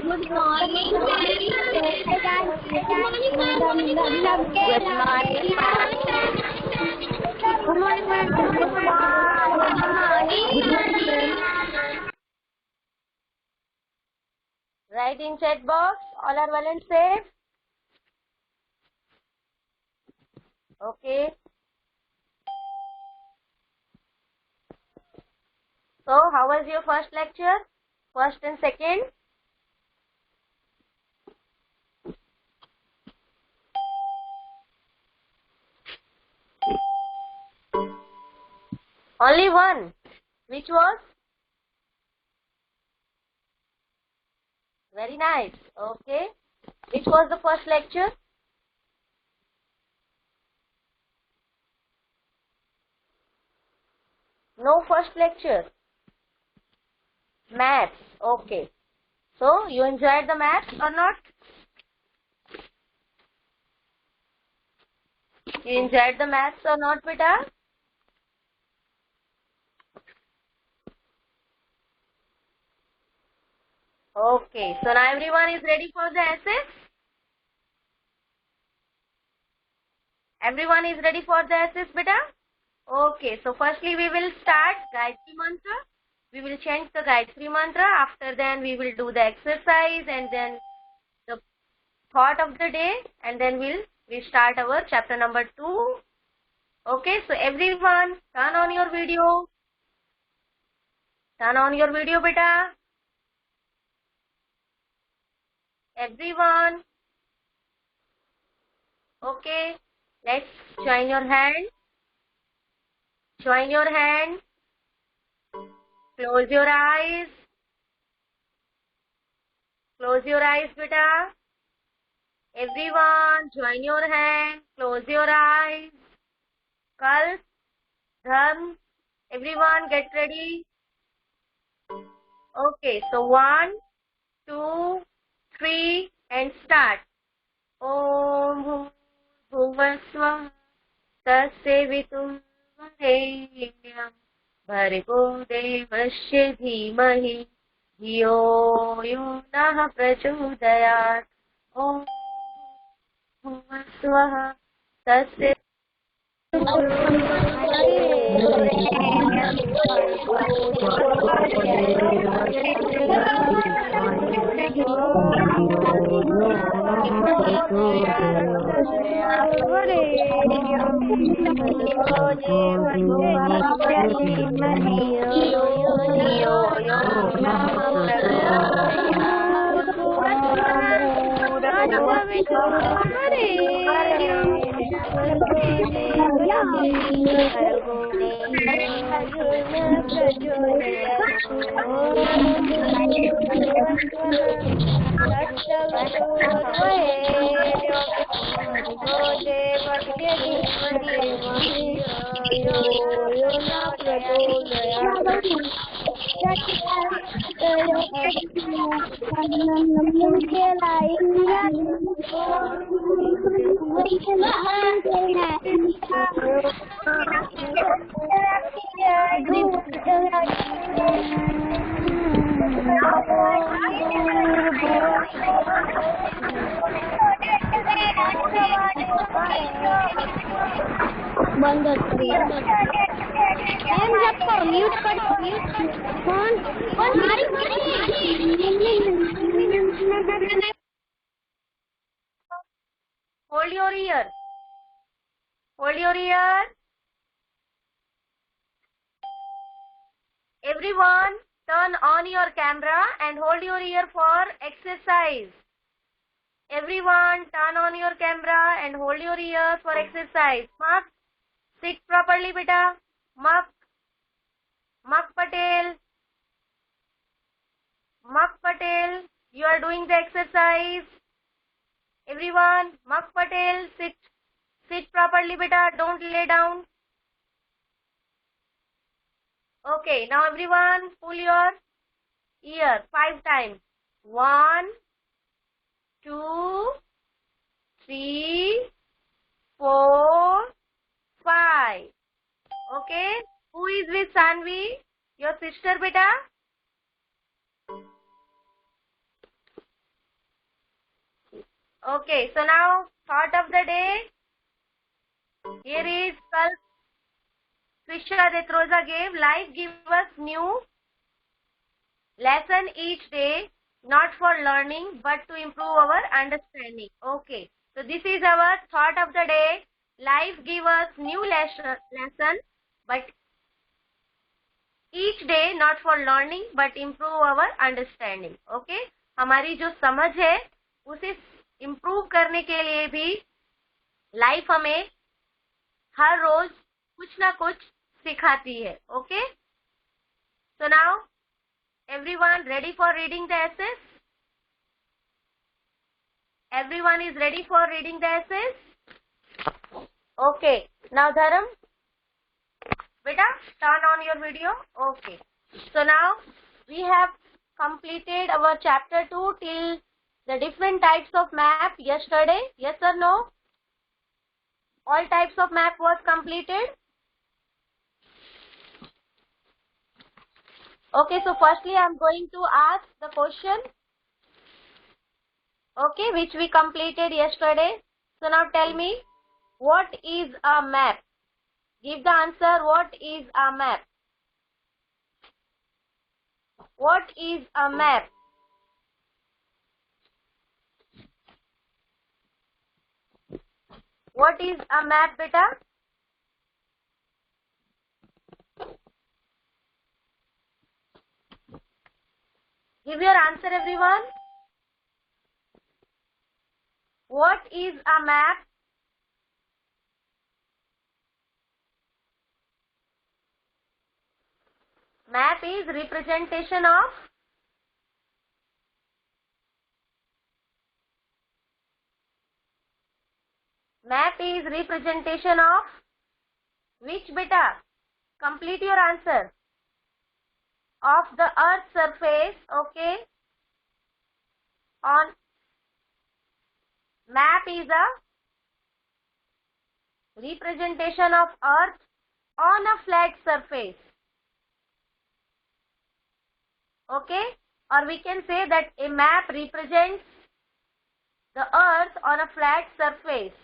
Good morning. Write in chat box. All are well and safe. Okay. So, how was your first lecture? First and second? Only one. Which was? Very nice. Okay. Which was the first lecture? No first lecture. Maths. Okay. So, you enjoyed the maths or not? You enjoyed the maths or not, beta? Okay. So, now everyone is ready for the essays? Everyone is ready for the essays, beta? Okay. So, firstly, we will start Gayatri Mantra. We will chant the Gayatri Mantra. After then, we will do the exercise and then the thought of the day. And then we start our chapter number 2. Okay. So, everyone, turn on your video. Turn on your video, beta. Everyone. Okay. Let's join your hand. Join your hand. Close your eyes. Close your eyes, beta. Everyone, join your hand. Close your eyes. Kalp, Dharm, everyone get ready. Okay, so 1, 2, 3 and start. Om Bhuvaswa Tassevitum Varenyam Bhargo Devasya Dhimahi Dhiyo Yo Nah Prachodayat. Om Bhuvaswa Tassevitum Hold your ear. Hold your ear. Everyone, turn on your camera and hold your ear for exercise. Everyone, turn on your camera and hold your ear for exercise. Mark, sit properly, beta. Mark Patel. Mark Patel, you are doing the exercise. Everyone, Mark Patel, sit properly, beta. Don't lay down. Okay, now everyone, pull your ear 5 times. 1, 2, 3, 4, 5. Okay, who is with Sanvi? Your sister, beta? Okay, so now thought of the day. Here is Krisha Detroza gave. Life gives us new lesson each day, not for learning, but to improve our understanding. Okay, so this is our thought of the day. Life gives us new lesson, but each day not for learning, but improve our understanding. Okay, हमारी जो समझ है उसे improve करने के लिए भी life हमें हर रोज कुछ ना कुछ सिखाती है. Okay, so now everyone ready for reading the essays? Everyone is ready for reading the essays? Okay, now Dharam, beta, turn on your video. Okay, so now we have completed our chapter 2 till the different types of map yesterday. Yes or no? All types of map was completed. Okay, so firstly I am going to ask the question, okay, which we completed yesterday. So now tell me, what is a map? Give the answer. What is a map? What is a map? What is a map, beta? Give your answer, everyone. What is a map? Map is representation of which, beta? Complete your answer. Of the earth's surface, okay? On map is a representation of earth on a flat surface. Okay? Or we can say that a map represents the earth on a flat surface.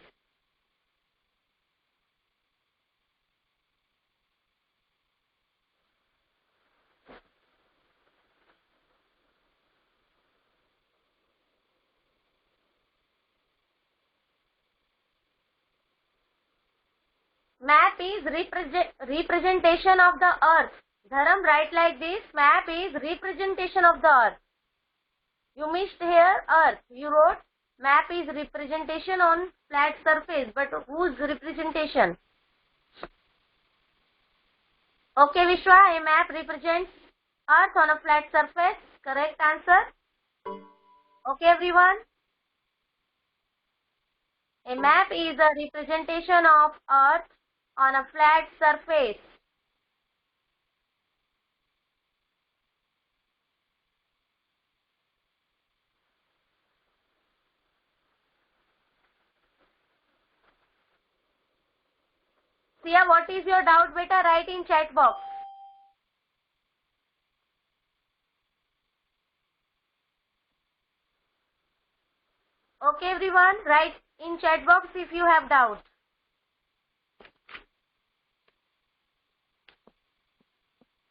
Map is representation of the earth. Dharam, write like this. Map is representation of the earth. You missed here earth. You wrote map is representation on flat surface. But whose representation? Okay, Vishwa, a map represents earth on a flat surface. Correct answer. Okay, everyone. A map is a representation of earth on a flat surface. Sia, what is your doubt, beta? Write in chat box. Okay, everyone, write in chat box if you have doubt.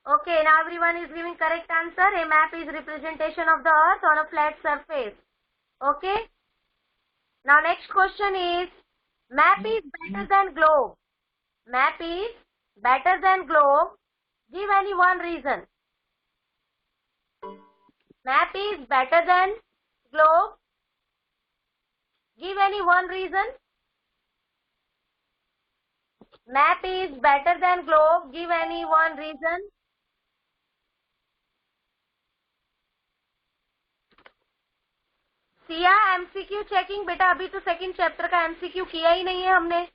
Okay, now everyone is giving correct answer. A map is representation of the earth on a flat surface. Okay. Now next question is, map is better than globe. Map is better than globe. Give any one reason. Map is better than globe. Give any one reason. Map is better than globe. Give any one reason. Siya, MCQ checking बेटा. अभी तो second chapter का MCQ किया ही नहीं है हमने.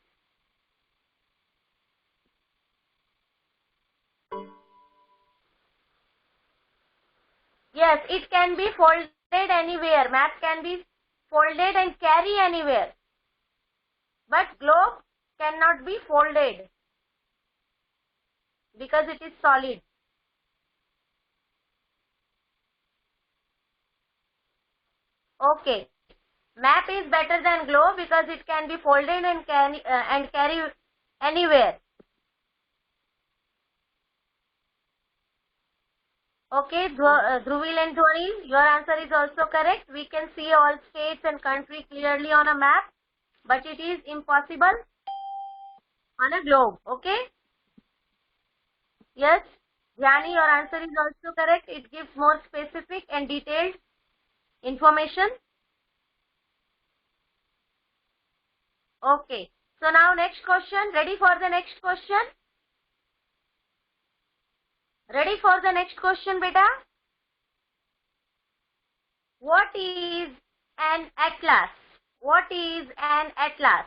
Yes, it can be folded anywhere. Map can be folded and carry anywhere. But globe cannot be folded because it is solid. Okay. Map is better than globe because it can be folded and carry anywhere. Okay, Dhruvil and Dhwanil, your answer is also correct. We can see all states and country clearly on a map, but it is impossible on a globe. Okay? Yes, Dhyani, your answer is also correct. It gives more specific and detailed information. Okay. So now next question. Ready for the next question? Ready for the next question, beta? What is an atlas? What is an atlas?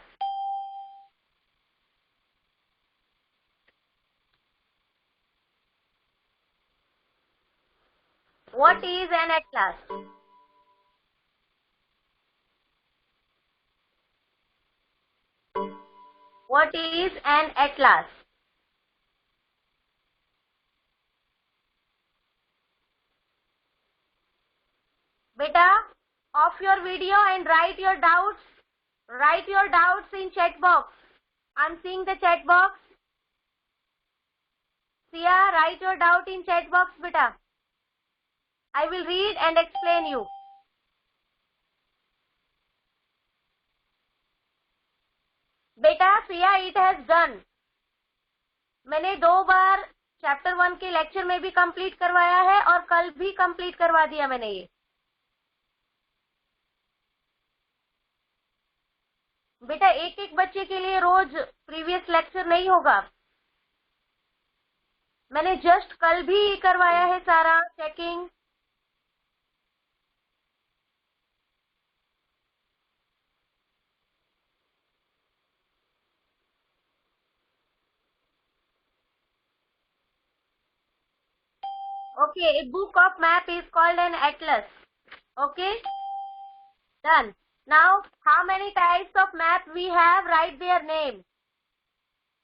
What is an atlas? What is an atlas? Beta, off your video and write your doubts. Write your doubts in chat box. I'm seeing the chat box. Sia, write your doubt in chat box, beta. I will read and explain you. बेटा Siya it has done. मैंने 2 बार chapter 1 के lecture में भी complete करवाया है और कल भी कंप्लीट करवा दिया मैंने ये. बेटा एक एक बच्चे के लिए रोज प्रीवियस लेक्चर नहीं होगा. मैंने जस्ट कल भी करवाया है सारा checking. Okay, a book of map is called an atlas. Okay, done. Now, how many types of map we have? Write their name.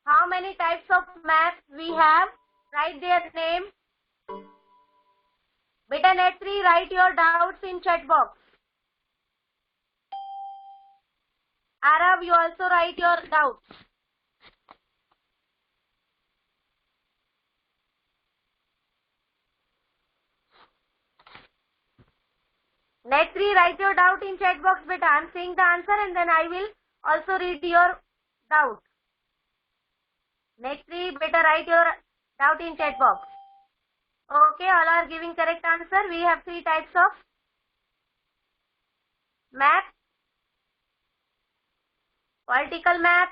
How many types of map we have? Write their name. Beta Netri, write your doubts in chat box. Arav, you also write your doubts. Netri, write your doubt in chat box, beta. I'm seeing the answer and then I will also read your doubt. Netri, beta, write your doubt in chat box. Okay, all are giving correct answer. We have 3 types of map. Political map,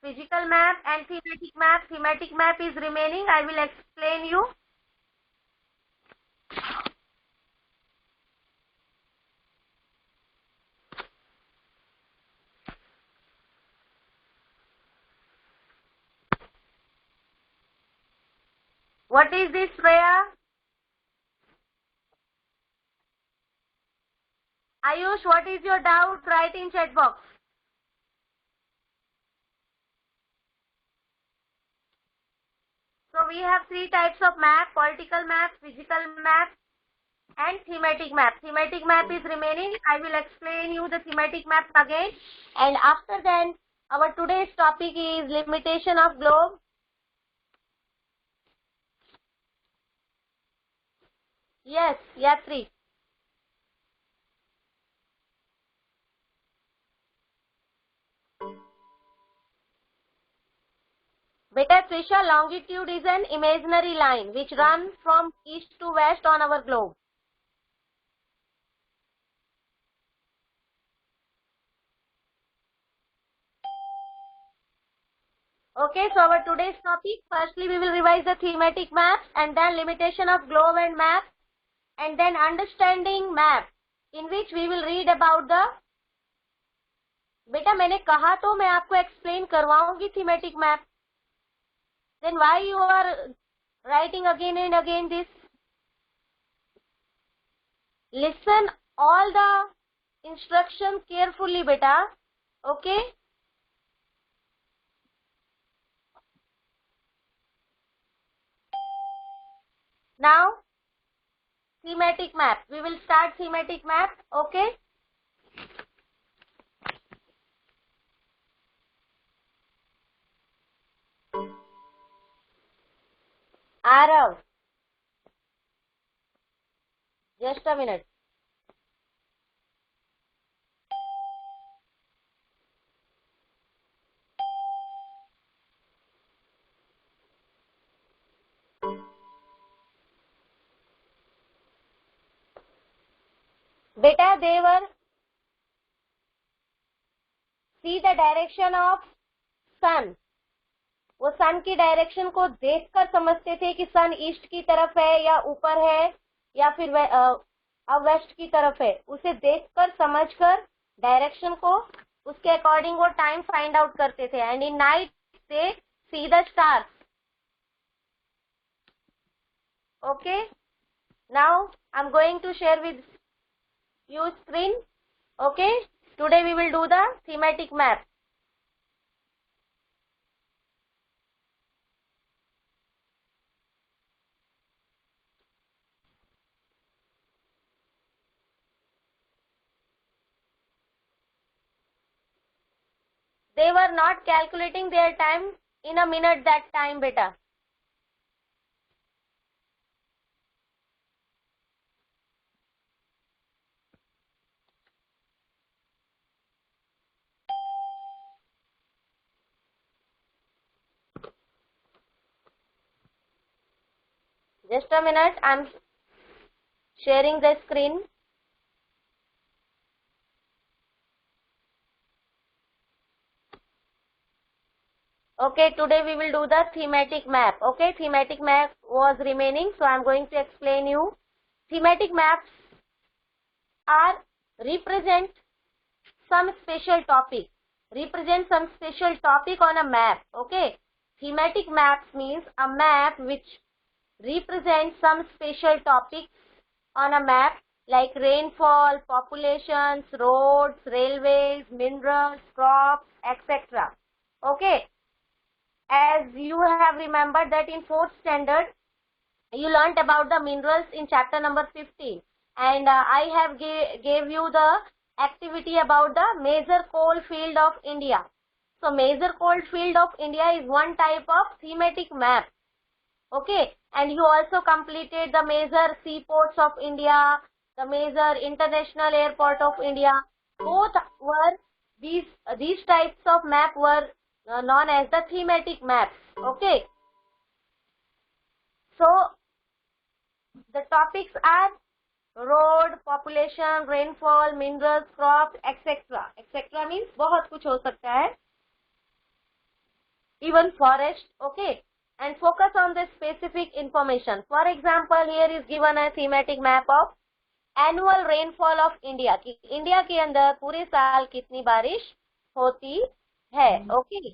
physical map and thematic map. Thematic map is remaining. I will explain you. What is this, Shreya? Ayush, what is your doubt? Write in chat box. So we have 3 types of map: political map, physical map and thematic map. Thematic map is remaining. I will explain you the thematic map again. And after that, our today's topic is limitation of globe. Yes, Yatri. Beta Trisha, longitude is an imaginary line which runs from east to west on our globe. Okay, so our today's topic, firstly we will revise the thematic maps and then limitation of globe and map and then understanding map, in which we will read about the. बेटा मैंने कहा तो मैं आपको explain करवाऊंगी thematic map. Then why you are writing again and again this? Listen all the instructions carefully, beta. Okay? Now, thematic map. We will start thematic map. Okay? Arav, just a minute. Beta, they were see the direction of sun. वो सन की direction को देखकर समझते थे कि सन east की तरफ है या ऊपर है या फिर वेस्ट की तरफ है. उसे देखकर समझकर डायरेक्शन को उसके अकॉर्डिंग वो टाइम फाइंड आउट करते थे. And in night they see the stars. Okay, now I am going to share with you screen. Okay, today we will do the thematic map. They were not calculating their time in a minute that time, beta. Just a minute, I'm sharing the screen. Okay, today we will do the thematic map. Okay, thematic map was remaining, so I'm going to explain you. Thematic maps are represent some special topic. Represent some special topic on a map. Okay, thematic maps means a map which represents some special topics on a map like rainfall, populations, roads, railways, minerals, crops, etc. Okay. As you have remembered that in 4th standard, you learnt about the minerals in chapter number 15. And I have gave you the activity about the major coal field of India. So, major coal field of India is one type of thematic map. Okay. And you also completed the major seaports of India, the major international airport of India. Both were these types of map were known as the thematic maps. Okay. So, the topics are road, population, rainfall, minerals, crops, etc. etc. means बहुत कुछ हो सकता है. Even forest. Okay. And focus on the specific information. For example, here is given a thematic map of annual rainfall of India. कि India के अंदर पूरे साल कितनी बारिश होती है. Okay.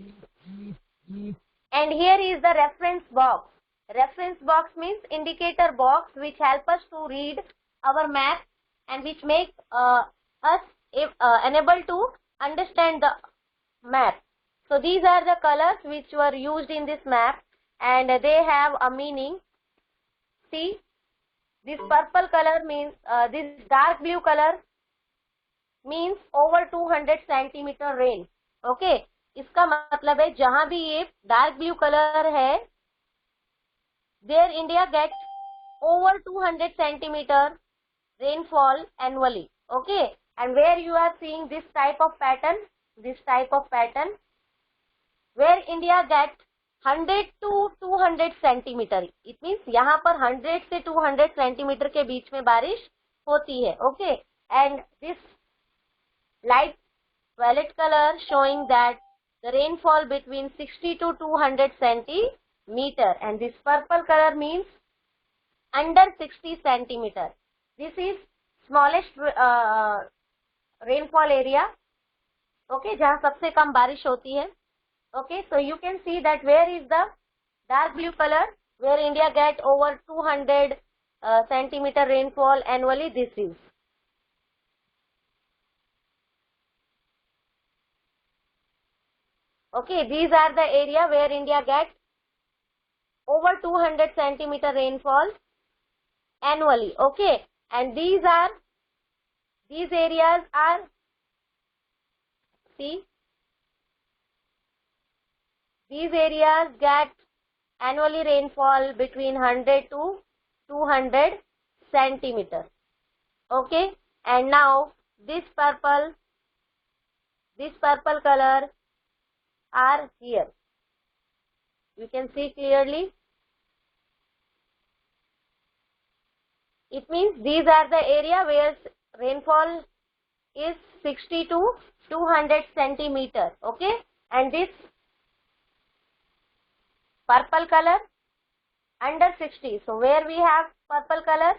And here is the reference box. Reference box means indicator box which help us to read our map and which make us unable to understand the map. So these are the colors which were used in this map and they have a meaning. See, this purple color means this dark blue color means over 200 centimeter rain. Okay. इसका मतलब है जहां भी ये dark blue colour है, there India get over 200 centimetre rainfall annually. Okay. And where you are seeing this type of pattern, where India get 100 to 200 centimetre. It means यहाँ पर 100 से 200 सेंटीमीटर के बीच में बारिश होती है. Okay. And this light violet color showing that the rainfall between 60 to 200 centimeter, and this purple color means under 60 centimeter. This is smallest rainfall area. Okay, जहाँ सबसे कम बारिश होती है. Okay, so you can see that where is the dark blue color, where India get over 200 centimeter rainfall annually. This is. Okay, these are the area where India gets over 200 centimeter rainfall annually. Okay, and these areas are, see, these areas get annually rainfall between 100 to 200 centimeter. Okay, and now this purple color are here. You can see clearly. It means these are the area where rainfall is 60 to 200 centimeter. Okay, and this purple color under 60. So where we have purple color?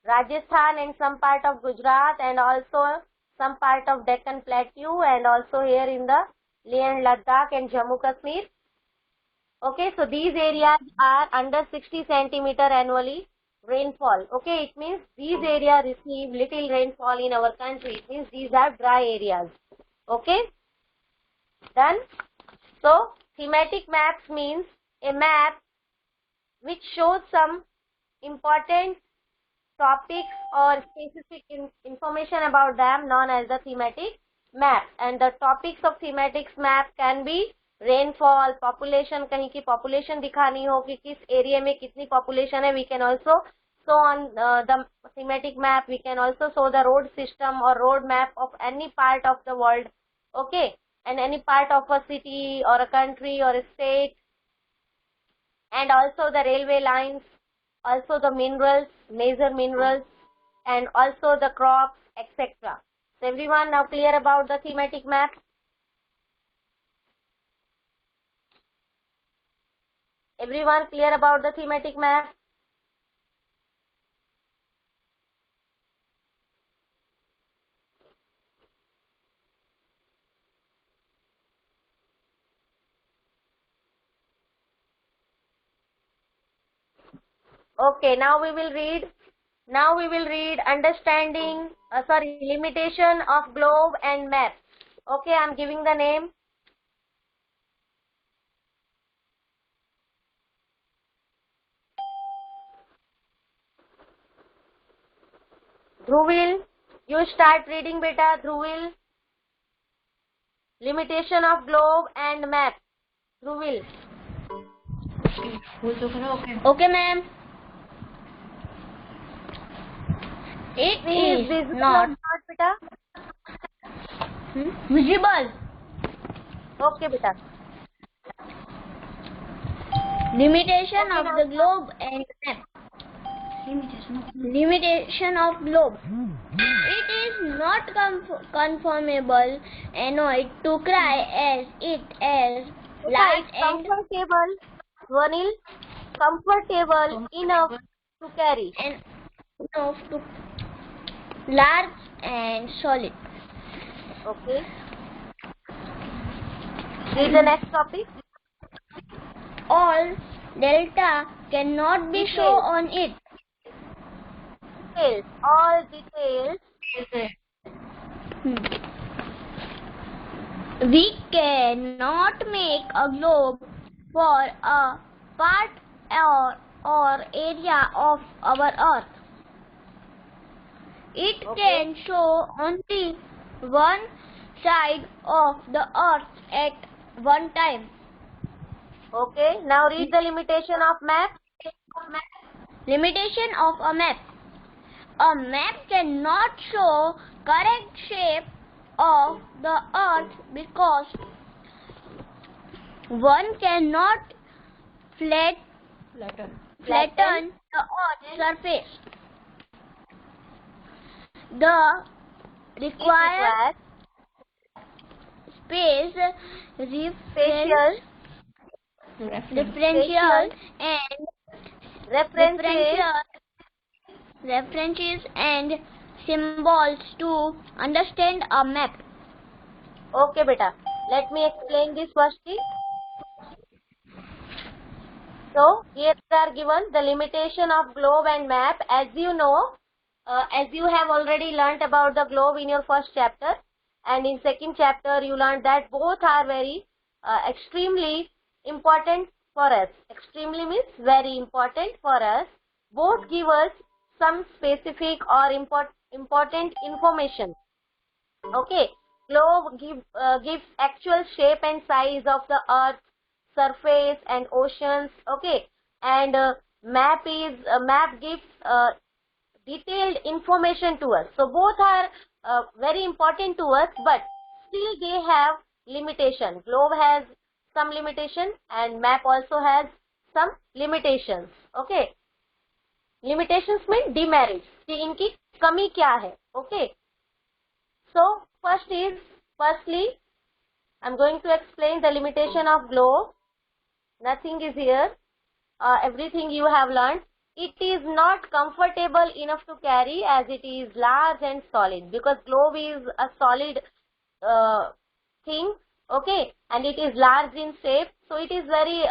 Rajasthan and some part of Gujarat, and also some part of Deccan Plateau, and also here in the Leh and Ladakh and Jammu Kashmir. Okay, so these areas are under 60 centimeter annually rainfall. Okay, it means these areas receive little rainfall in our country. It means these are dry areas. Okay, done. So thematic maps means a map which shows some important topics or specific information about them, known as the thematic map. And the topics of thematic map can be rainfall, population, कहीं की population दिखानी हो कि किस area में कितनी population है. We can also show on the thematic map. We can also show the road system or road map of any part of the world. Okay, and any part of a city or a country or a state, and also the railway lines, also the minerals, major minerals, and also the crops, etc. So everyone now clear about the thematic map? Everyone clear about the thematic map? Okay, now we will read understanding, limitation of globe and map. Okay, I am giving the name. Dhruvil, you start reading beta. Dhruvil, limitation of globe and map. Dhruvil. Okay, ma'am. It is not beta. visible. Okay, beta. Limitation of the globe and map. Limitation of globe. It is not conformable annoyed to cry as it as large and comfortable, Vanil, comfortable enough to carry. and enough to large and solid. Okay. Read the next topic. All delta cannot be shown on it. Details. All details. We cannot make a globe for a part or area of our earth. It can show only one side of the earth at one time. Okay. Now read the limitation of map. Limitation of a map. A map cannot show correct shape of the earth because one cannot flatten the earth's surface. The required space differential and references and symbols to understand a map. Okay, beta. Let me explain this firstly. So here are given the limitation of globe and map. As you know, as you have already learnt about the globe in your first chapter, and in second chapter you learned that both are very extremely important for us. Extremely means very important for us. Both give us some specific or important information. Okay, globe gives actual shape and size of the earth surface and oceans. Okay, and map gives detailed information to us. So both are very important to us, but still they have limitation. Globe has some limitation and map also has some limitations. Okay, limitations mean demerits कि इनकी कमी क्या है. Okay, so firstly I'm going to explain the limitation of globe. Nothing is here. Everything you have learned. It is not comfortable enough to carry as it is large and solid, because globe is a solid thing. Okay, and it is large in shape, so it is very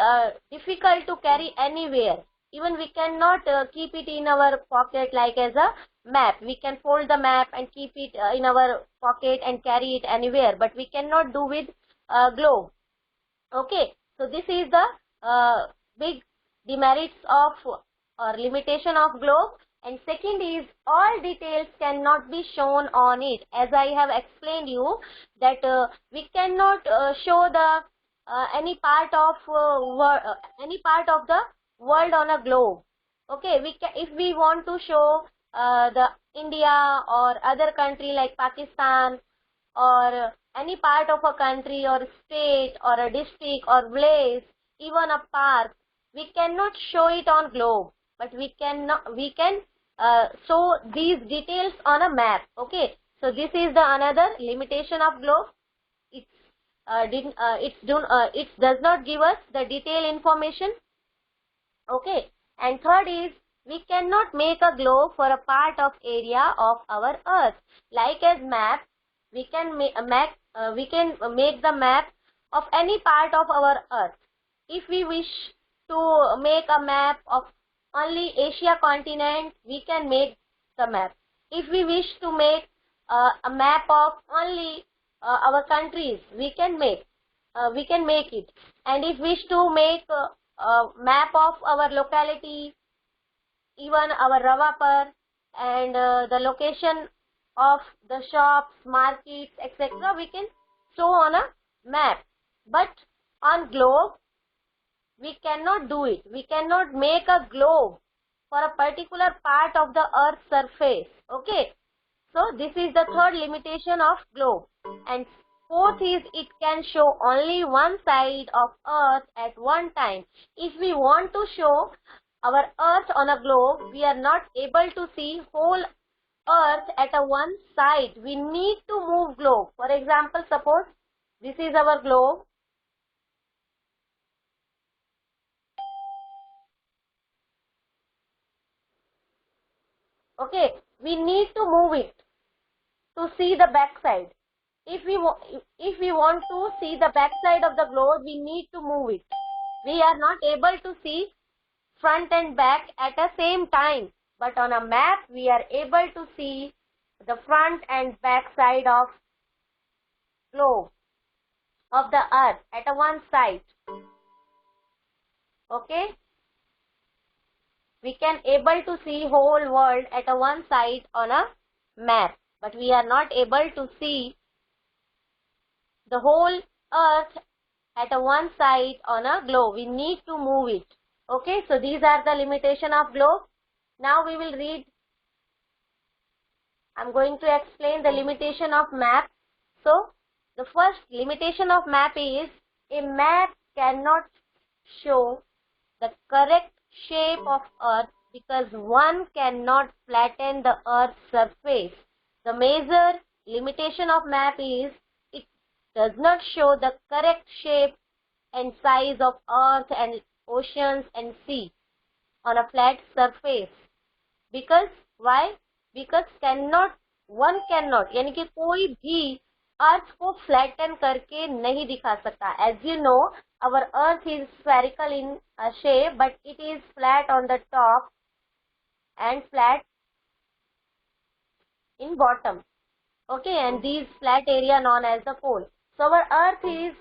difficult to carry anywhere. Even we cannot keep it in our pocket like as a map. We can fold the map and keep it in our pocket and carry it anywhere, but we cannot do with globe. Okay, so this is the big demerits of or limitation of globe. And second is, all details cannot be shown on it. As I have explained you that we cannot show the any part of the world on a globe. Okay, if we want to show the India or other country like Pakistan, or any part of a country or state or a district or village, even a park, we cannot show it on globe, but we can show these details on a map. Okay, so this is the another limitation of globe. It does not give us the detailed information. Okay, and third is, we cannot make a globe for a part of area of our earth. Like as map, we can make the map of any part of our earth. If we wish to make a map of only Asia continent, we can make the map. If we wish to make a map of only our countries, we can make it. And if we wish to make a map of our locality, even our Ravapar, and the location of the shops, markets, etc., we can show on a map. But on globe, we cannot do it. We cannot make a globe for a particular part of the earth's surface. Okay, so this is the third limitation of globe. And fourth is, it can show only one side of earth at one time. If we want to show our earth on a globe, we are not able to see whole earth at a one side. We need to move globe. For example, suppose this is our globe. Okay, we need to move it to see the back side. If we want to see the back side of the globe, we need to move it. We are not able to see front and back at the same time. But on a map, we are able to see the front and back side of globe, of the earth at a one side. Okay, we can able to see whole world at a one side on a map, but we are not able to see the whole earth at a one side on a globe. We need to move it. Okay, so these are the limitation of globe. Now we will read. I'm going to explain the limitation of map. So the first limitation of map is, a map cannot show the correct shape of earth because one cannot flatten the earth's surface. The major limitation of map is, it does not show the correct shape and size of earth and oceans and sea on a flat surface. Because why? Because one cannot, यानी कि कोई भी अर्थ को flatten करके नहीं दिखा सकता. As you know, our earth is spherical in shape, but it is flat on the top and flat in bottom. Okay, and these flat area known as the pole. So our earth is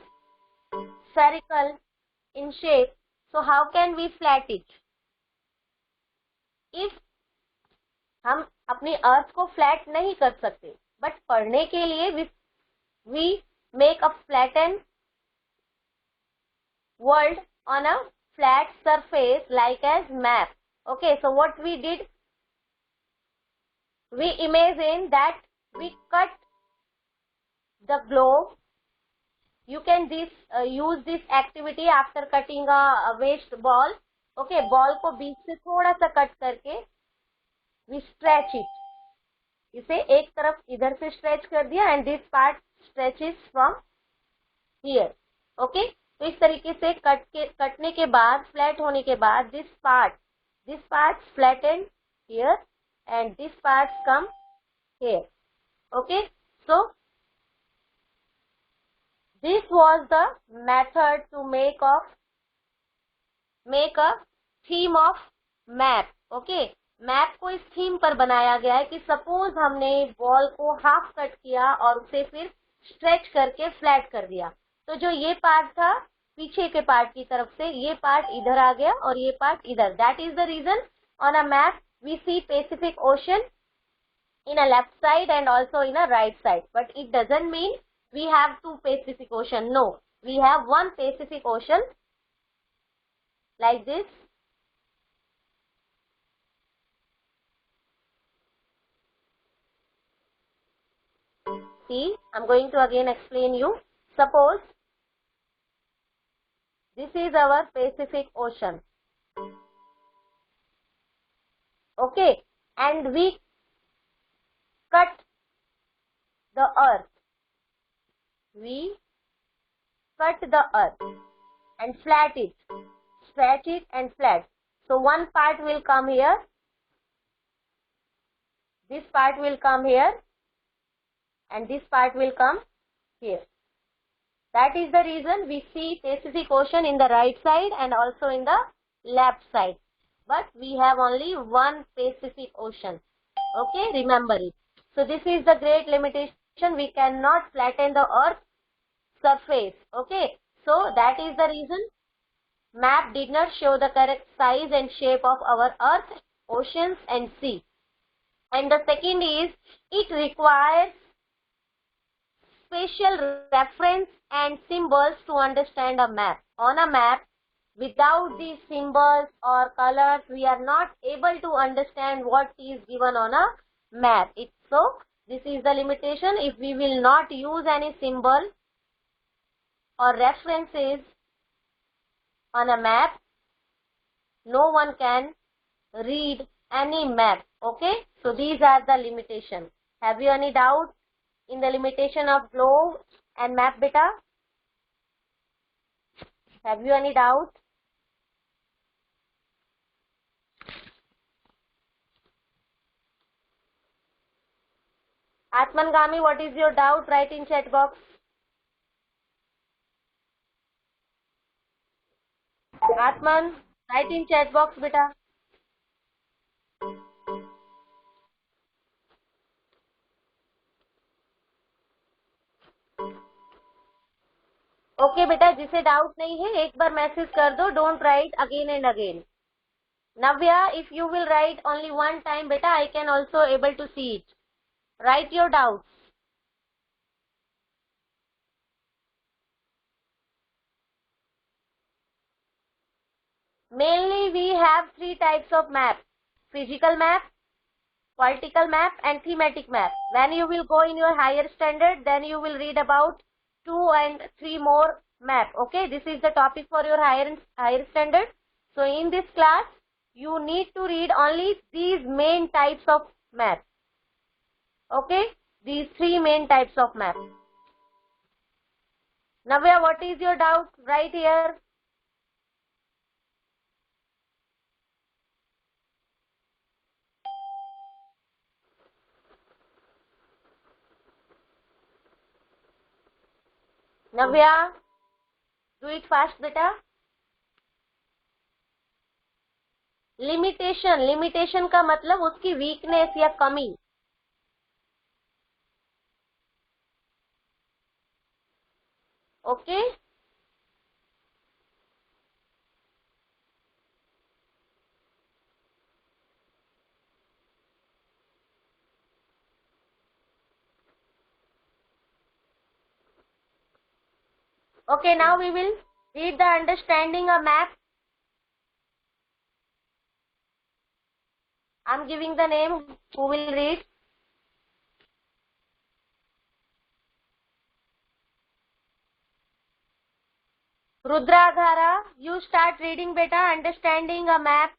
spherical in shape. So how can we flat it? If हम अपनी अर्थ को flat नहीं कर सकते, but पढ़ने के लिए we make a flattened world on a flat surface like as map. Okay, so what we did, we imagine that we cut the globe. You can use this activity after cutting a waste ball. Okay, ball को बीच से थोड़ा सा cut करके we stretch it. इसे एक तरफ इधर से स्ट्रेच कर दिया and this part stretches from here. Okay, तो इस तरीके से कटने के बाद, फ्लैट होने के बाद this part flattened here and this part come here. Okay, so this was the method to make a theme of map. Okay, map को इस थीम पर बनाया गया है कि सपोज हमने बॉल को हाफ कट किया और उसे फिर स्ट्रेच करके फ्लैट कर दिया, तो जो ये पार्ट था पीछे के पार्ट की तरफ से, ये पार्ट इधर आ गया और ये पार्ट इधर. That is the region on a map we see Pacific Ocean in a left side and also in a right side, but it doesn't mean we have two Pacific Ocean. No, we have one Pacific Ocean like this. See, I'm going to again explain you. Suppose this is our Pacific Ocean. Okay, and we cut the earth. We cut the earth and flat it, stretch it and flat. So one part will come here, this part will come here and this part will come here. That is the reason we see Pacific Ocean in the right side and also in the left side. But we have only one Pacific Ocean. Okay, remember it. So this is the great limitation. We cannot flatten the earth surface. Okay, so that is the reason map did not show the correct size and shape of our earth, oceans and sea. And the second is, it requires special reference and symbols to understand a map. On a map, without these symbols or colors, we are not able to understand what is given on a map. So this is the limitation. If we will not use any symbol or references on a map, no one can read any map. Okay, so these are the limitations. Have you any doubt in the limitation of globe and map, beta? Have you any doubt? Atman Gami, what is your doubt? Write in chat box. Atman, write in chat box, beta. Okay बेटा, जिसे doubt नहीं है एक बार message कर दो. Don't write again and again. Navya, if you will write only one time, beta, I can also able to see it. Write your doubts. Mainly we have three types of map: physical map, political map and thematic map. When you will go in your higher standard, then you will read about 2 and 3 more map. Okay, this is the topic for your higher standard. So in this class, you need to read only these main types of map. Okay, these 3 main types of map. Navya, what is your doubt? Right here. Navya, do it fast, beta. Limitation का मतलब उसकी weakness या कमी. Okay, okay, now we will Read the understanding a map. I'm giving the name. Who will read? Rudradhara, you start reading beta, understanding a map.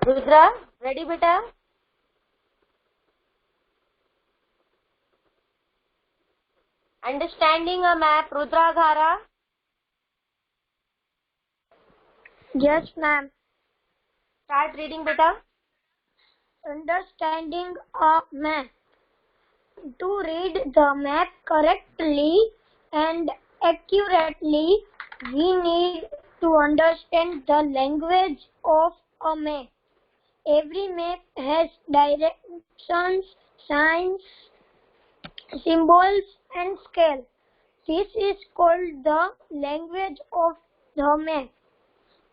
Rudra, ready beta? Understanding a map, Rudradhara. Yes, ma'am. Start reading beta. Understanding a map. To read the map correctly and accurately, we need to understand the language of a map. Every map has directions, signs, symbols, and scale. This is called the language of the map.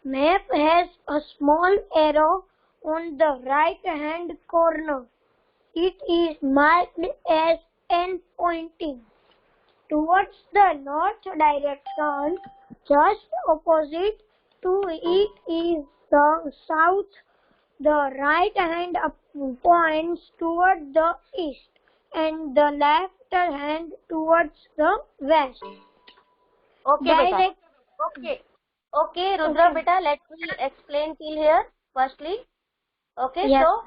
Map has a small arrow on the right hand corner. It is marked as N pointing towards the north direction. Just opposite to it is the south. The right hand points toward the east and the left hand towards the west. Okay beta. Direct. Okay, Rudra Okay. beta, let me explain till here firstly. Okay, Yes. so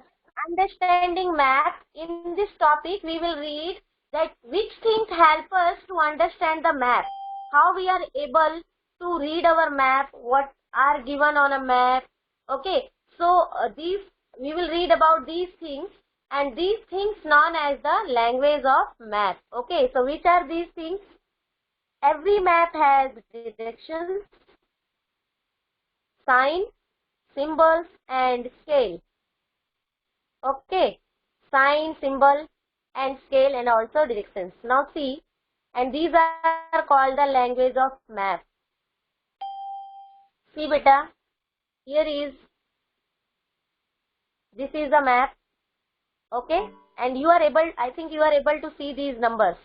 understanding map, in this topic we will read that which things help us to understand the map, how we are able to read our map, what are given on a map. Okay, so these we will read about these things, and these things known as the language of map. Okay, so which are these things? Every map has directions, sign, symbols, and scale. Okay, sign, symbol, and scale, and also directions. Now see, and these are called the language of map. See beta, here is, this is a map. Okay, and you are able, I think you are able to see these numbers.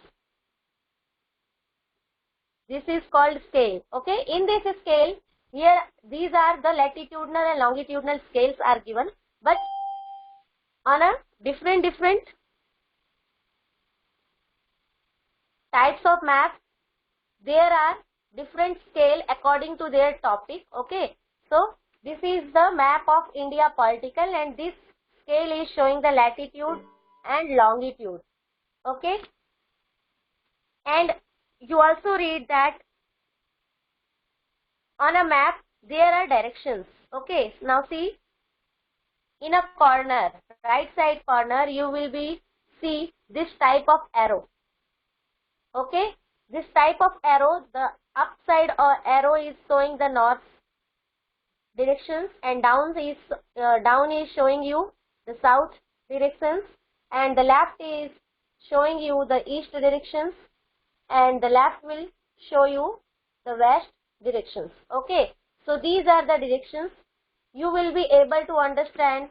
This is called scale. Okay, in this scale, here these are the latitudinal and longitudinal scales are given, but on a different types of maps, there are different scale according to their topic. Okay, so this is the map of India political, and this scale is showing the latitude and longitude. Okay, and you also read that on a map there are directions. Okay, now see, in a corner, right side corner, you will be see this type of arrow. Okay, this type of arrow, the upside or arrow is showing the north directions, and down is showing you the south directions, and the left is showing you the east directions, and the left will show you the west directions. Okay, so these are the directions. You will be able to understand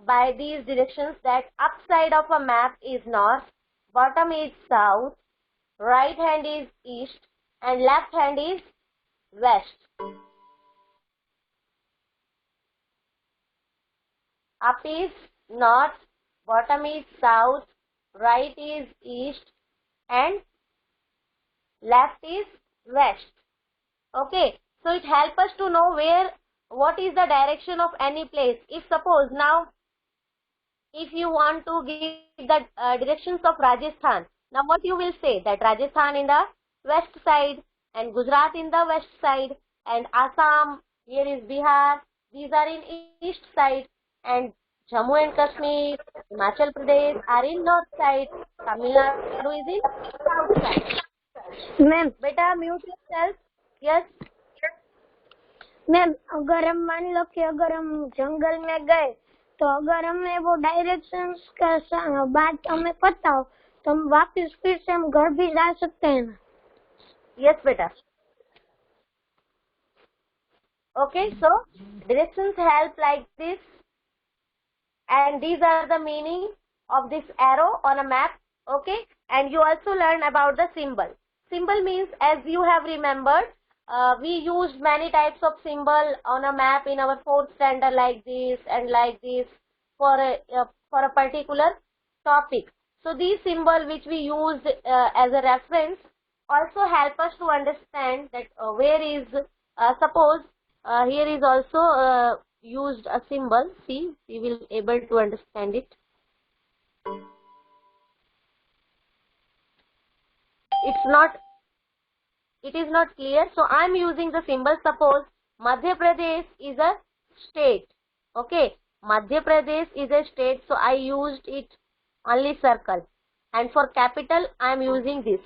by these directions that upside of a map is north, bottom is south, right hand is east, and left hand is west. Up is north, bottom is south, right is east, and left is west. Okay, so it helps us to know what is the direction of any place. If suppose now, if you want to give the directions of Rajasthan, now what you will say? That Rajasthan in the west side, and Gujarat in the west side, and Assam, here is Bihar, these are in east side, and Jammu and Kashmir, Himachal Pradesh are in north side, Tamil Nadu is in south side. Ma'am Beta, mute yourself. Yes. Ma'am अगर हम मान लो कि अगर हम जंगल में गए तो अगर हमें वो डायरेक्शंस का बात हमें पता हो तो हम वापस फिर से हम घर भी जा सकते हैं ना? Yes, beta. Okay, so directions help like this, and these are the meaning. of this arrow on a map. Okay, and you also learn about the symbol. Symbol means, as you have remembered, we used many types of symbol on a map in our 4th standard, like this and like this, for a particular topic. So these symbol which we used as a reference also help us to understand that where is, suppose here is also used a symbol. See, we will able to understand it. It is not clear, so I am using the symbol. Suppose Madhya Pradesh is a state. Okay, Madhya Pradesh is a state, so I used it only circle. And for capital, I am using this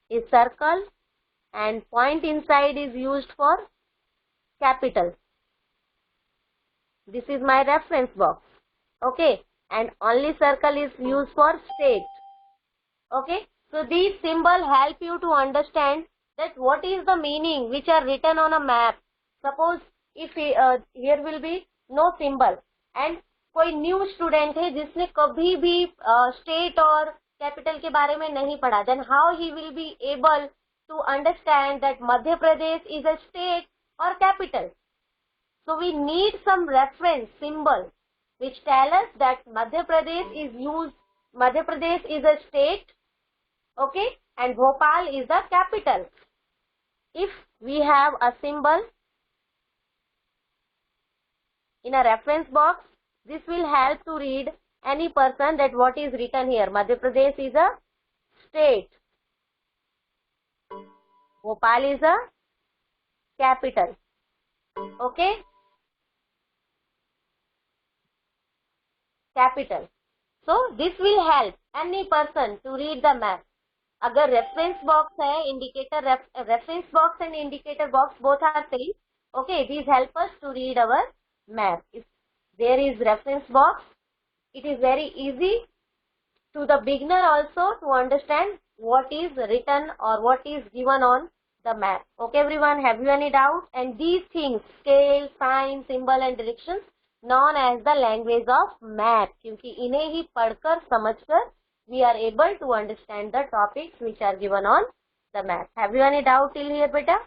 is circle, and point inside is used for capital. This is my reference box. Okay, and only circle is used for state. Okay, so these symbols help you to understand that what is the meaning which are written on a map. Suppose if here will be no symbol, and कोई new student है जिसने कभी भी state और capital के बारे में नहीं पढ़ा, then how he will be able to understand that Madhya Pradesh is a state or capital? So we need some reference symbol which tell us that Madhya Pradesh is a state, okay, and Bhopal is the capital. If we have a symbol in a reference box, this will help to read any person that what is written here. Madhya Pradesh is a state. Bhopal is a capital. Okay? Capital. So this will help any person to read the map. अगर reference box है, indicator reference box and indicator box both are same. Okay, these help us to read our map. If there is reference box, it is very easy to the beginner also to understand what is written or what is given on the map. Okay everyone, have you any doubt? And these things, scale, sign, symbol and directions, known as the language of map, क्योंकि इन्हें ही पढ़कर समझकर we are able to understand the topics which are given on the map. Have you any doubt till here, beta?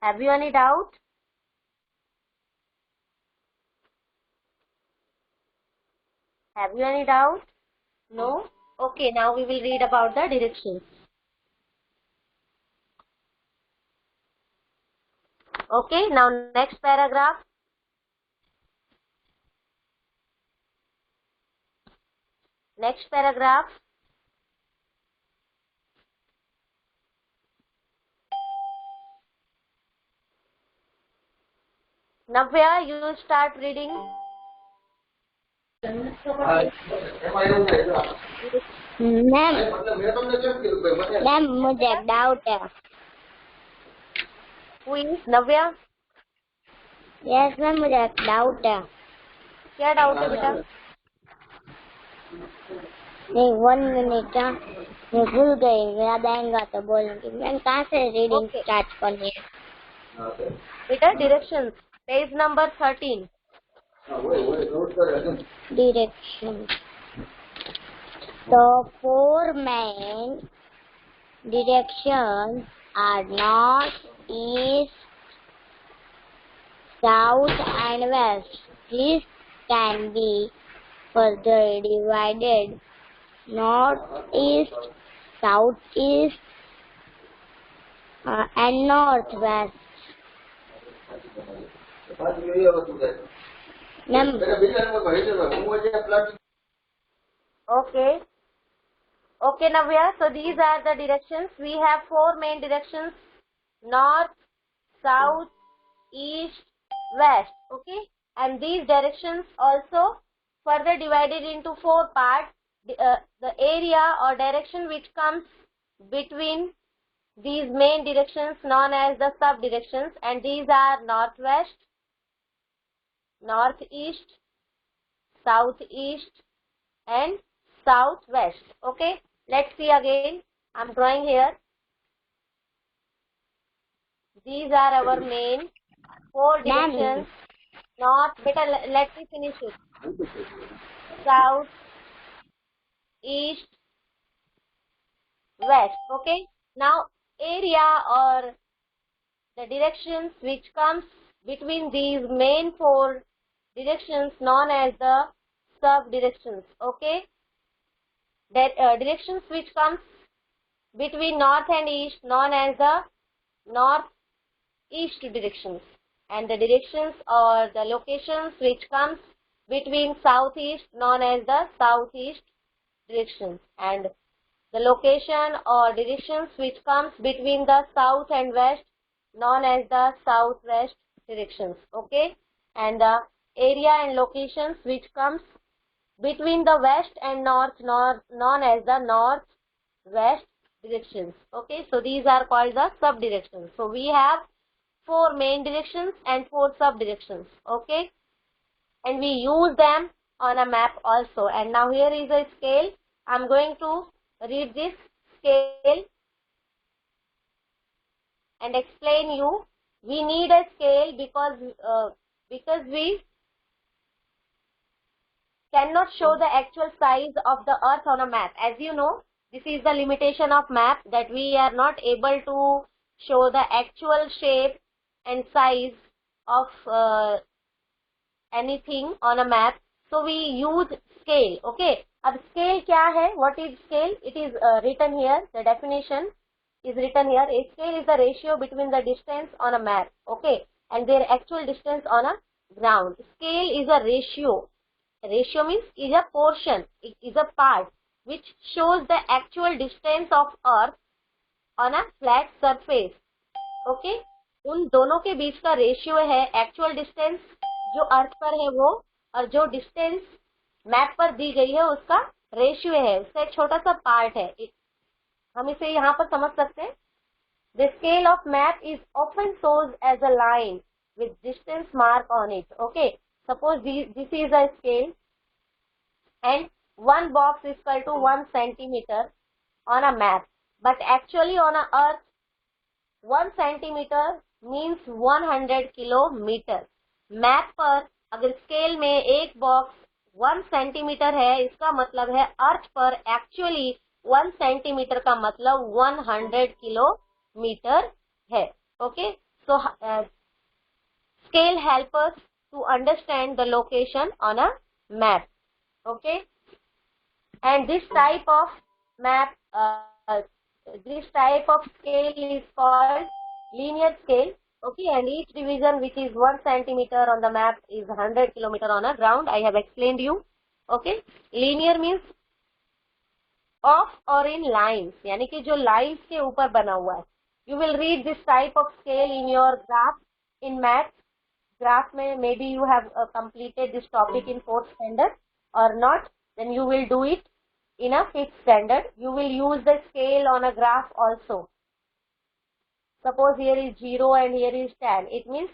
Have you any doubt? Have you any doubt? No? Okay, now we will read about the directions. Okay, now next paragraph. Next paragraph. Navya, you start reading. Ma'am मुझे एक doubt है. Who is Navya? Yes ma'am मुझे एक doubt है. क्या doubt है बेटा? नहीं 1 मिनट. मैं भूल गई, याद आएगा तो बोलूंगी. मैम कहाँ से रीडिंग स्टार्ट करनी है? बेटा directions, page number 13. Directions. The 4 main directions are north, east, south and west. This can be further divided: northeast, southeast, and northwest. Okay. Okay, Navya. So these are the directions. We have 4 main directions: north, south, east, west. Okay. And these directions also further divided into 4 parts. The area or direction which comes between these main directions known as the sub-directions, and these are northwest, northeast, southeast and southwest. Okay, let's see again. I'm drawing here. These are our main 4 directions. North, beta, let me finish it. South, east, west. Okay. Now area or the directions which comes between these main four directions known as the sub directions. Okay. That directions which comes between north and east known as the north east directions, and the directions or the locations which comes between southeast known as the southeast directions, and the location or directions which comes between the south and west known as the southwest directions. Okay. And the area and locations which comes between the west and north known as the northwest directions. Okay. So these are called the sub directions. So we have four main directions and four sub directions. Okay. And we use them on a map also. And now here is a scale. I'm going to read this scale and explain you. We need a scale because we cannot show the actual size of the earth on a map. As you know, this is the limitation of map, that we are not able to show the actual shape and size of anything on a map. So we use scale. Okay. अब scale क्या है? What is scale? It is written here. The definition is written here. A scale is the ratio between the distance on a map, okay, and their actual distance on a ground. Scale is a ratio. Ratio means is a portion. It is a part which shows the actual distance of Earth on a flat surface. Okay. उन दोनों के बीच का ratio है actual distance जो अर्थ पर है वो, और जो डिस्टेंस मैप पर दी गई है उसका रेशियो है, उसका एक छोटा सा पार्ट है. हम इसे यहाँ पर समझ सकते हैं. The scale of map is often shown as a line with distance mark on it. Okay. Suppose this is a scale and one box is equal to 1 centimeter on a map. But actually on a earth, 1 centimeter means 100 kilometre. Map पर अगर scale में एक box 1 centimetre है, इसका मतलब है अर्थ पर actually 1 centimetre का मतलब 100 किलोमीटर है. Okay. So scale help us to understand the location on a map. Okay. And this type of map, this type of scale is called linear scale. Okay. And each division which is 1 centimeter on the map is 100 kilometer on a ground. I have explained you. Okay. Linear means off or in lines, यानी कि जो lines के ऊपर बना हुआ है. You will read this type of scale in your graph in maths. Graph में maybe you have completed this topic in 4th standard or not, then you will do it in a 5th standard. You will use the scale on a graph also. Suppose here is 0 and here is 10. It means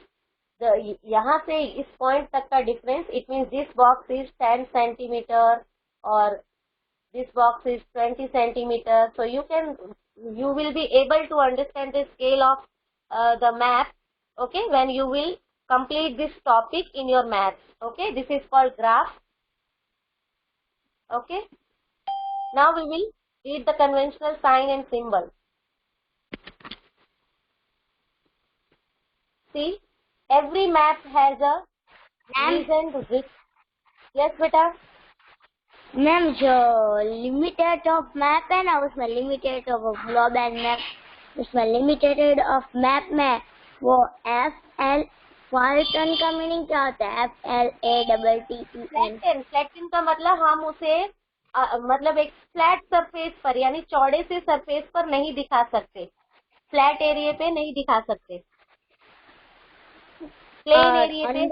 the यहाँ से इस point तक का difference. It means this box is 10 centimeter or this box is 20 centimeter. So you will be able to understand the scale of the map. Okay, when you will complete this topic in your maths. Okay, this is called graph. Okay. Now we will read the conventional sign and symbol. See, every map has a reason to this. Yes, beta. Ma'am जो limited of map है ना, उसमें limited of globe and map, उसमें limited of map में वो FL flatten का meaning क्या होता है? FLATTEN. फ्लैटन का मतलब हम उसे मतलब एक फ्लैट सरफेस पर यानी चौड़े से सरफेस पर नहीं दिखा सकते, फ्लैट एरिया पे नहीं दिखा सकते. प्लेन एरिया पे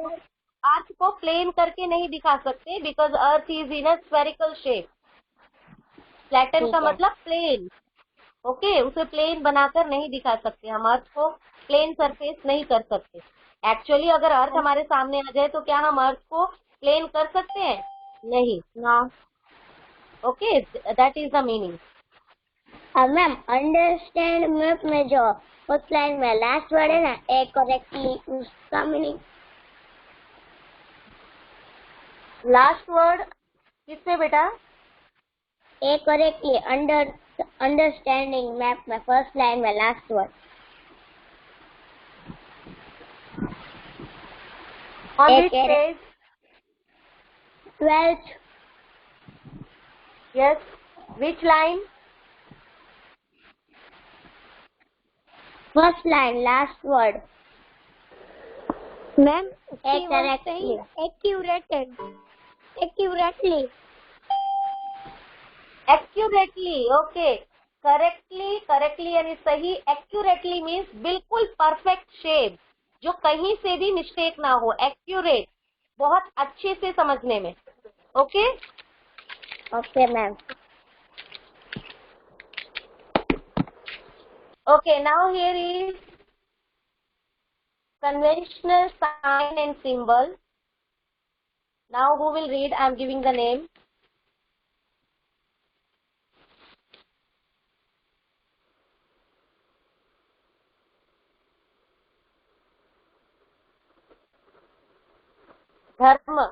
अर्थ को प्लेन करके नहीं दिखा सकते, because earth is in a spherical shape. Flatten का मतलब प्लेन. ओके. उसे प्लेन बनाकर नहीं दिखा सकते, हम अर्थ को प्लेन सरफेस नहीं कर सकते. एक्चुअली अगर अर्थ हमारे सामने आ जाए तो क्या हम अर्थ को प्लेन कर सकते हैं? नहीं. Okay. That is the meaning. Ma'am understand map में जो उस लाइन में लास्ट वर्ड है ना, ए करेक्टली, उसका मीनिंग लास्ट वर्ड किसमें बेटा? ए करेक्टली अंडरस्टैंडिंग मैप में फर्स्ट लाइन में last word. On A which page? 12th Yes. Which line? first line last word. Ma'am, A she was correctly. saying accurately. Accurately. Okay. Correctly यानी सही. Accurately means बिल्कुल perfect shape, जो कहीं से भी mistake ना हो. Accurate, बहुत अच्छे से समझने में. Okay? Okay, ma'am. Okay, now here is conventional sign and symbol. Now who will read? I am giving the name. Dharm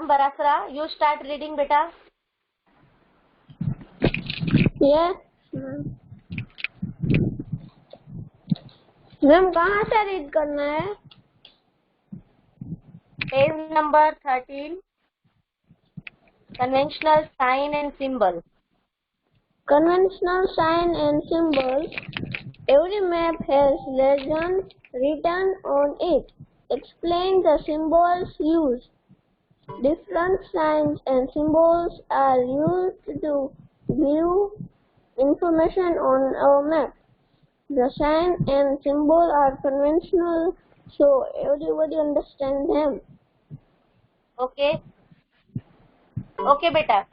Barasra, you start reading beta. Yes. Ma'am कहाँ से रीड करना है? Page number 13. Conventional sign and symbol. Conventional sign and symbols. Every map has legends written on it. Explain the symbols used. Different signs and symbols are used to give information on our map. The sign and symbol are conventional, so everybody understands them. Okay. Okay, beta.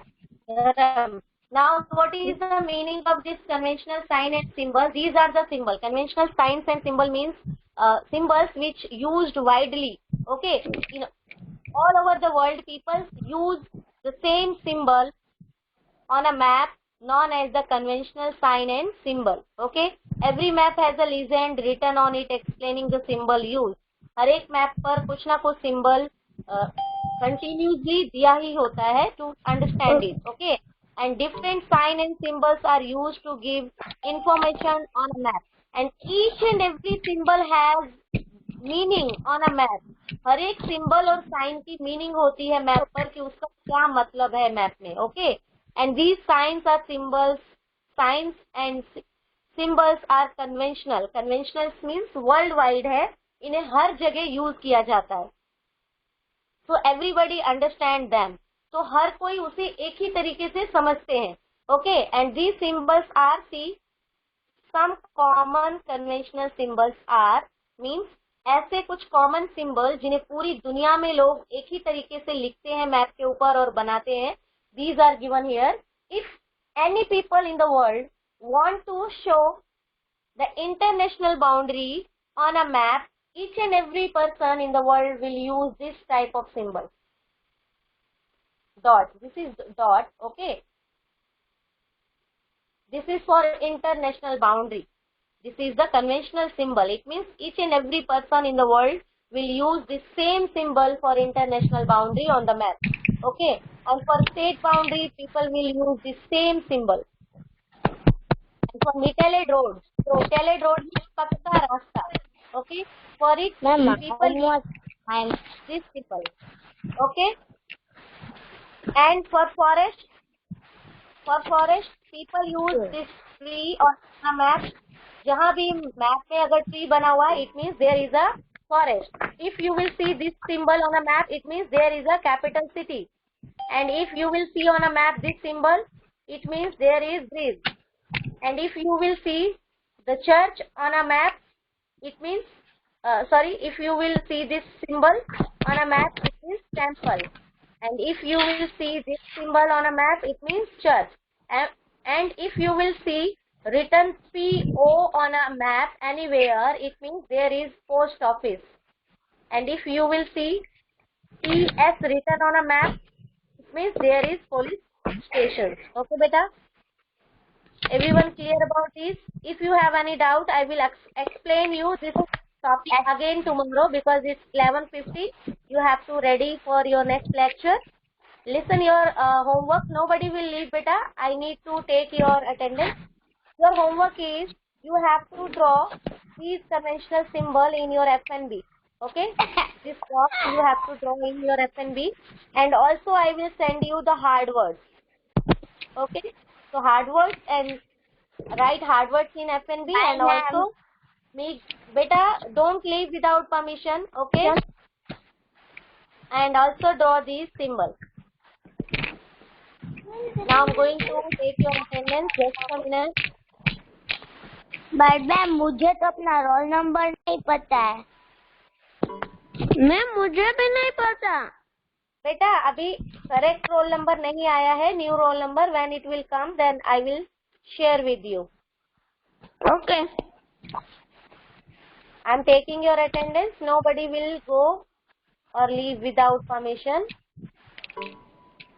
Now, what is the meaning of this conventional sign and symbol? These are the symbol. Conventional signs and symbol means symbols which used widely. Okay. All over the world, people use the same symbol on a map known as the conventional sign and symbol. Okay. Every map has a legend written on it explaining the symbol used. हर एक map पर कुछ ना कुछ symbol continuously दिया ही होता है to understand it. Okay. And different sign and symbols are used to give information on a map. And each and every symbol has meaning on a map. हर एक symbol और sign की meaning होती है map पर कि उसका क्या मतलब है मैप में. Okay. And these signs are symbols. Signs and symbols are conventional. Conventional means world wide है, इन्हें हर जगह यूज किया जाता है. So everybody understand them. तो हर कोई उसे एक ही तरीके से समझते हैं. Okay. And these symbols are see some common conventional symbols are means ऐसे कुछ कॉमन सिंबल जिन्हें पूरी दुनिया में लोग एक ही तरीके से लिखते हैं मैप के ऊपर और बनाते हैं. These are given here. If any people in the world want to show the international boundary on a map, each and every person in the world will use this type of symbol. Dot. This is dot. Okay. This is for international boundary. This is the conventional symbol. It means each and every person in the world will use the same symbol for international boundary on the map. Okay. And for state boundary, people will use the same symbol. And for metallic roads means पक्का रास्ता. Okay. For it, people use this symbol. Okay. And for forest, people use this tree on a map. जहाँ भी map में अगर tree बना हुआ है, it means there is a forest. If you will see this symbol on a map, it means there is a capital city. And if you will see on a map this symbol, it means there is bridge. And if you will see the church on a map, it means if you will see this symbol on a map, it means temple. And if you will see this symbol on a map, it means church. And if you will see written PO on a map anywhere, it means there is post office. And if you will see PS written on a map, it means there is police station. Okay, beta? Everyone clear about this? If you have any doubt, I will explain you this topic again tomorrow because it's 11:50. You have to ready for your next lecture. Listen your homework. Nobody will leave, beta. I need to take your attendance. Your homework is you have to draw these conventional symbol in your FNB. Okay? This box you have to draw in your FNB. And also I will send you the hard words. Okay? So hard words and write hard words in FNB and also make beta don't leave without permission. Okay? And also draw these symbols. Now I'm going to take your attendance. Just a minute. But ma'am मुझे तो अपना roll number नहीं पता है. Ma'am मुझे भी नहीं पता. बेटा अभी करेक्ट रोल नंबर नहीं आया है. New roll number when it will come then I will share with you. Okay. I am taking your attendance. Nobody will go or leave without permission.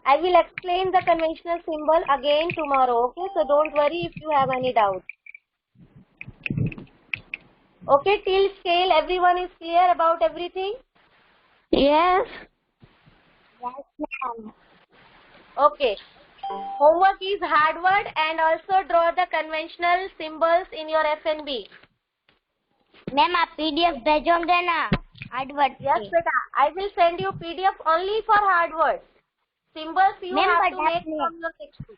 I will explain the conventional symbol again tomorrow. Okay, so don't worry if you have any doubt. Okay, till scale everyone is clear about everything? Yes. Yes, ma'am. Okay. Homework is hard word and also draw the conventional symbols in your FNB. Ma'am आप PDF भेजोगे ना hard word. Yes, beta. I will send you PDF only for hard words. Symbols you Ma'am, have but to make आपने- from your textbook.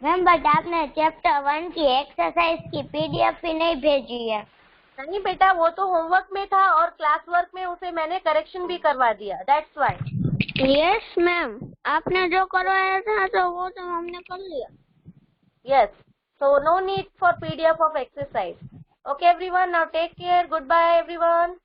Ma'am but आपने chapter 1 की exercise की PDF ही नहीं भेजी है. नहीं बेटा वो तो होमवर्क में था और क्लास वर्क में उसे मैंने करेक्शन भी करवा दिया. That's why. Yes ma'am. आपने जो करवाया था तो वो तो हमने कर लिया. Yes. So no need for PDF of exercise. Okay everyone. Now take care. Goodbye everyone.